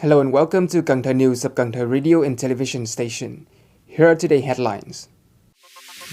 Hello and welcome to Cần Thơ News of Cần Thơ Radio and Television Station. Here are today's headlines.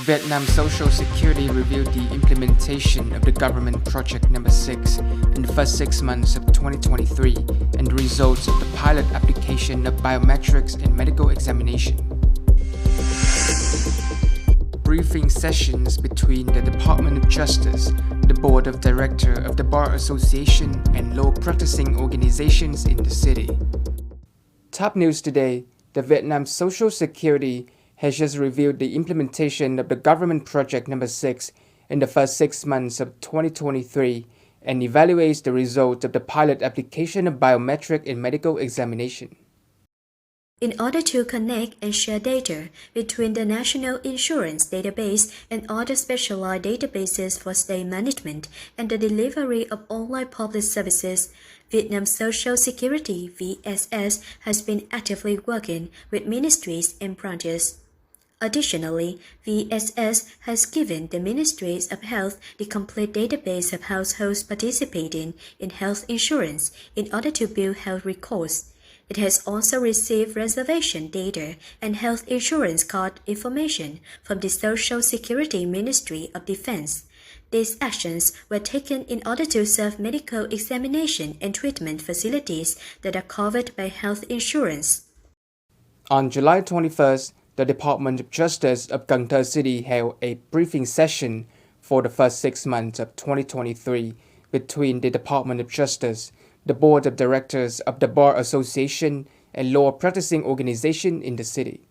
Vietnam Social Security reviewed the implementation of the government project number 6 in the first 6 months of 2023 and the results of the pilot application of biometrics in medical examination. Briefing sessions between the Department of Justice, the Board of Directors of the Bar Association and law practicing organizations in the city. Top news today, the Vietnam Social Security has just reviewed the implementation of the government project number 6 in the first 6 months of 2023 and evaluates the results of the pilot application of biometric in medical examination. In order to connect and share data between the National Insurance Database and other specialized databases for state management and the delivery of online public services, Vietnam Social Security (VSS) has been actively working with ministries and branches. Additionally, VSS has given the Ministries of Health the complete database of households participating in health insurance in order to build health records. It has also received reservation data and health insurance card information from the Social Security Ministry of Defense. These actions were taken in order to serve medical examination and treatment facilities that are covered by health insurance. On July 21st, the Department of Justice of Cần Thơ City held a briefing session for the first 6 months of 2023 between the Department of Justice, the Board of Directors of the Bar Association and law practicing organization in the city.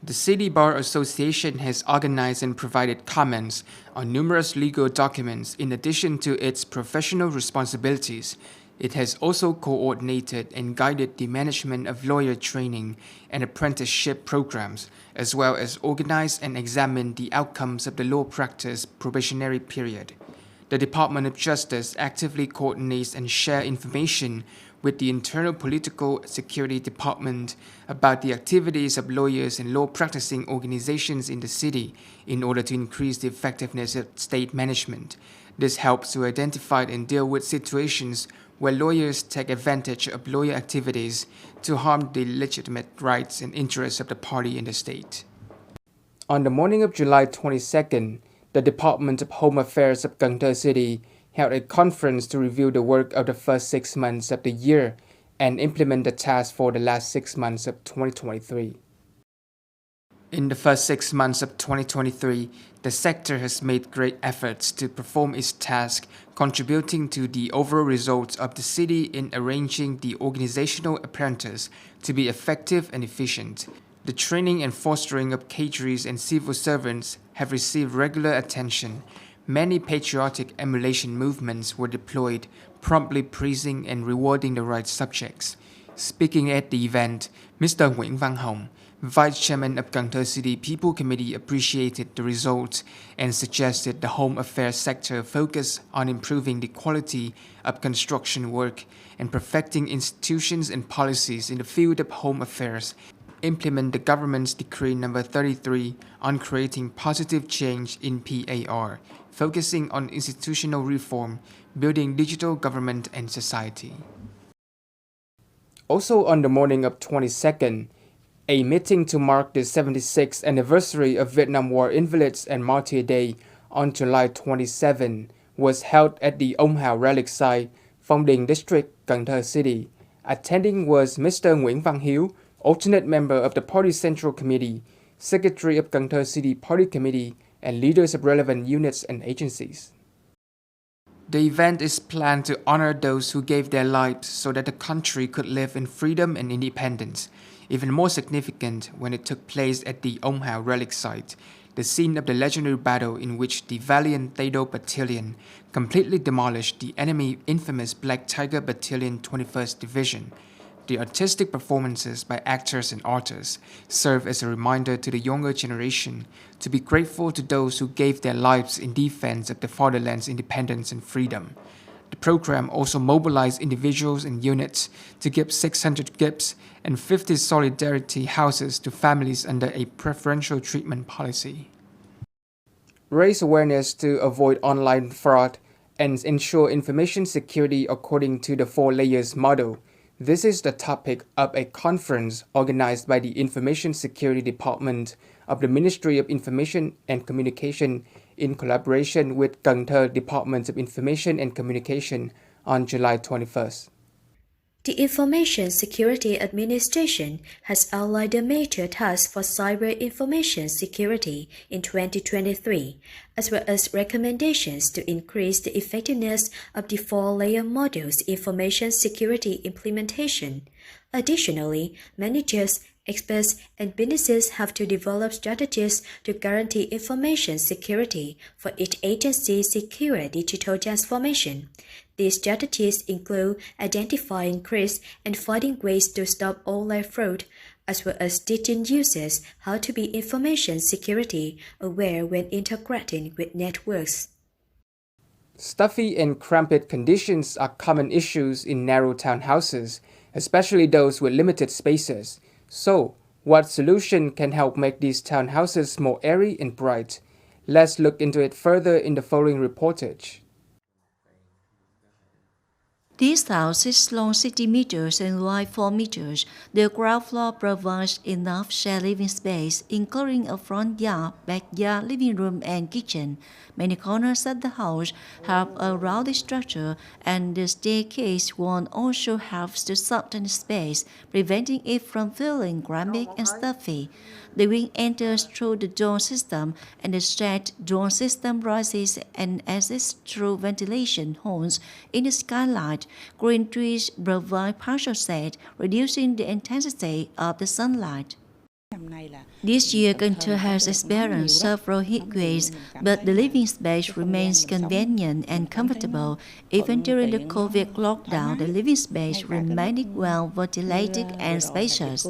The City Bar Association has organized and provided comments on numerous legal documents in addition to its professional responsibilities. It has also coordinated and guided the management of lawyer training and apprenticeship programs, as well as organized and examined the outcomes of the law practice probationary period. The Department of Justice actively coordinates and shares information with the Internal Political Security Department about the activities of lawyers and law practicing organizations in the city in order to increase the effectiveness of state management. This helps to identify and deal with situations where lawyers take advantage of lawyer activities to harm the legitimate rights and interests of the party in the state. On the morning of July 22nd, the Department of Home Affairs of Cần Thơ City held a conference to review the work of the first 6 months of the year and implement the tasks for the last 6 months of 2023. In the first 6 months of 2023, the sector has made great efforts to perform its task, contributing to the overall results of the city in arranging the organizational apparatus to be effective and efficient. The training and fostering of cadres and civil servants have received regular attention. Many patriotic emulation movements were deployed, promptly praising and rewarding the right subjects. Speaking at the event, Mr. Nguyễn Văn Hồng, Vice Chairman of Cần Thơ City People Committee, appreciated the results and suggested the home affairs sector focus on improving the quality of construction work and perfecting institutions and policies in the field of home affairs, implement the government's decree number 33 on creating positive change in PAR, focusing on institutional reform, building digital government and society. Also on the morning of 22nd, a meeting to mark the 76th anniversary of Vietnam War Invalids and Martyr Day on July 27 was held at the Ông Hào Relic Site, Phong Điền District, Cần Thơ City. Attending was Mr. Nguyễn Văn Hiếu, alternate member of the Party Central Committee, Secretary of Cần Thơ City Party Committee, and leaders of relevant units and agencies. The event is planned to honor those who gave their lives so that the country could live in freedom and independence. Even more significant when it took place at the Ông Hào Relic Site, the scene of the legendary battle in which the valiant Tây Đô Battalion completely demolished the enemy infamous Black Tiger Battalion 21st Division. The artistic performances by actors and artists serve as a reminder to the younger generation to be grateful to those who gave their lives in defense of the fatherland's independence and freedom. The program also mobilized individuals and units to give 600 gifts and 50 solidarity houses to families under a preferential treatment policy. Raise awareness to avoid online fraud and ensure information security according to the 4 layers model. This is the topic of a conference organized by the Information Security Department of the Ministry of Information and Communication in collaboration with Cần Thơ Department of Information and Communication on July 21st. The Information Security Administration has outlined the major tasks for cyber information security in 2023, as well as recommendations to increase the effectiveness of the four-layer module's information security implementation. Additionally, managers, experts, and businesses have to develop strategies to guarantee information security for each agency's secure digital transformation. These strategies include identifying risks and finding ways to stop online fraud, as well as teaching users how to be information security aware when integrating with networks. Stuffy and cramped conditions are common issues in narrow townhouses, especially those with limited spaces. So, what solution can help make these townhouses more airy and bright? Let's look into it further in the following reportage. This house is long 60 meters and wide 4 meters. The ground floor provides enough shared living space, including a front yard, backyard, living room, and kitchen. Many corners of the house have a rounded structure, and the staircase wall also helps to soften the space, preventing it from feeling cramped and stuffy. The wind enters through the door system, and the straight door system rises and exits through ventilation holes in the skylight. Green trees provide partial shade, reducing the intensity of the sunlight. This year, Cần Thơ has experienced several heat waves, but the living space remains convenient and comfortable. Even during the COVID lockdown, the living space remained well ventilated and spacious.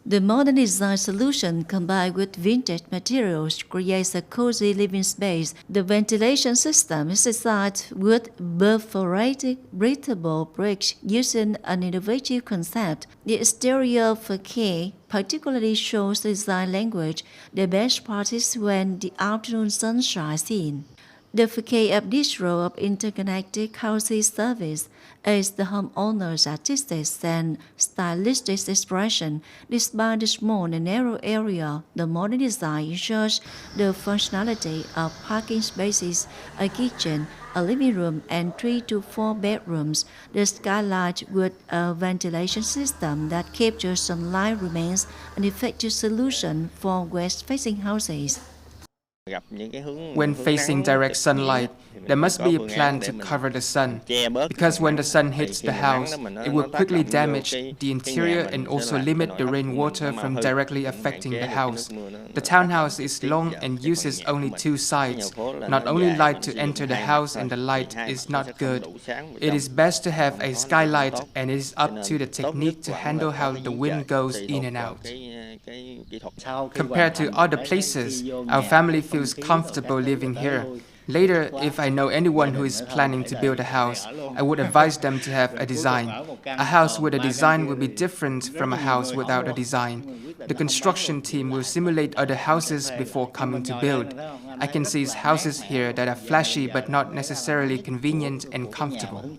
The modern design solution combined with vintage materials creates a cozy living space. The ventilation system is designed with perforated breathable bricks using an innovative concept. The exterior facade particularly shows design language. The best part is when the afternoon sun shines in. The facade of this row of interconnected housing service is the homeowner's artistic and stylistic expression. Despite the small and narrow area, the modern design ensures the functionality of parking spaces, a kitchen, a living room, and 3 to 4 bedrooms. The skylight with a ventilation system that captures sunlight remains an effective solution for west-facing houses. When facing direct sunlight, there must be a plan to cover the sun, because when the sun hits the house, it will quickly damage the interior and also limit the rainwater from directly affecting the house. The townhouse is long and uses only 2 sides. Not only light to enter the house and the light is not good. It is best to have a skylight, and it is up to the technique to handle how the wind goes in and out. Compared to other places, our family feels comfortable living here. Later, if I know anyone who is planning to build a house, I would advise them to have a design. A house with a design will be different from a house without a design. The construction team will simulate other houses before coming to build. I can see houses here that are flashy but not necessarily convenient and comfortable.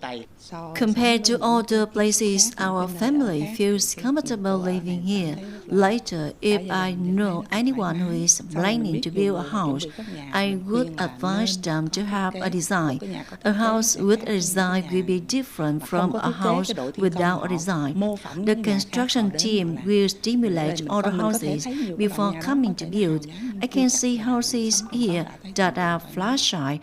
Compared to other places, our family feels comfortable living here. Later, if I know anyone who is planning to build a house, I would advise them to have a design. A house with a design will be different from a house without a design. The construction team will stimulate other houses before coming to build. I can see houses here that are flashy,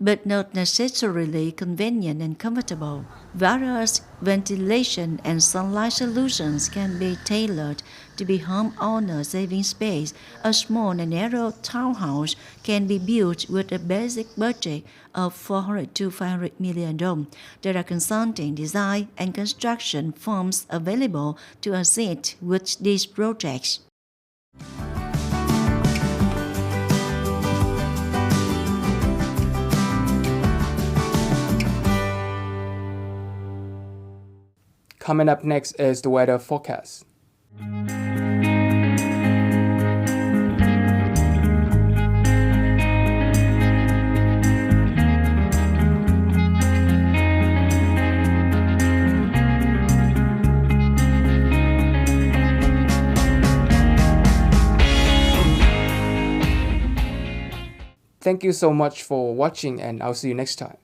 but not necessarily convenient and comfortable. Various ventilation and sunlight solutions can be tailored to be homeowner saving space. A small and narrow townhouse can be built with a basic budget of 400 to 500 million dong. There are consulting, design, and construction firms available to assist with these projects. Coming up next is the weather forecast. Thank you so much for watching, and I'll see you next time.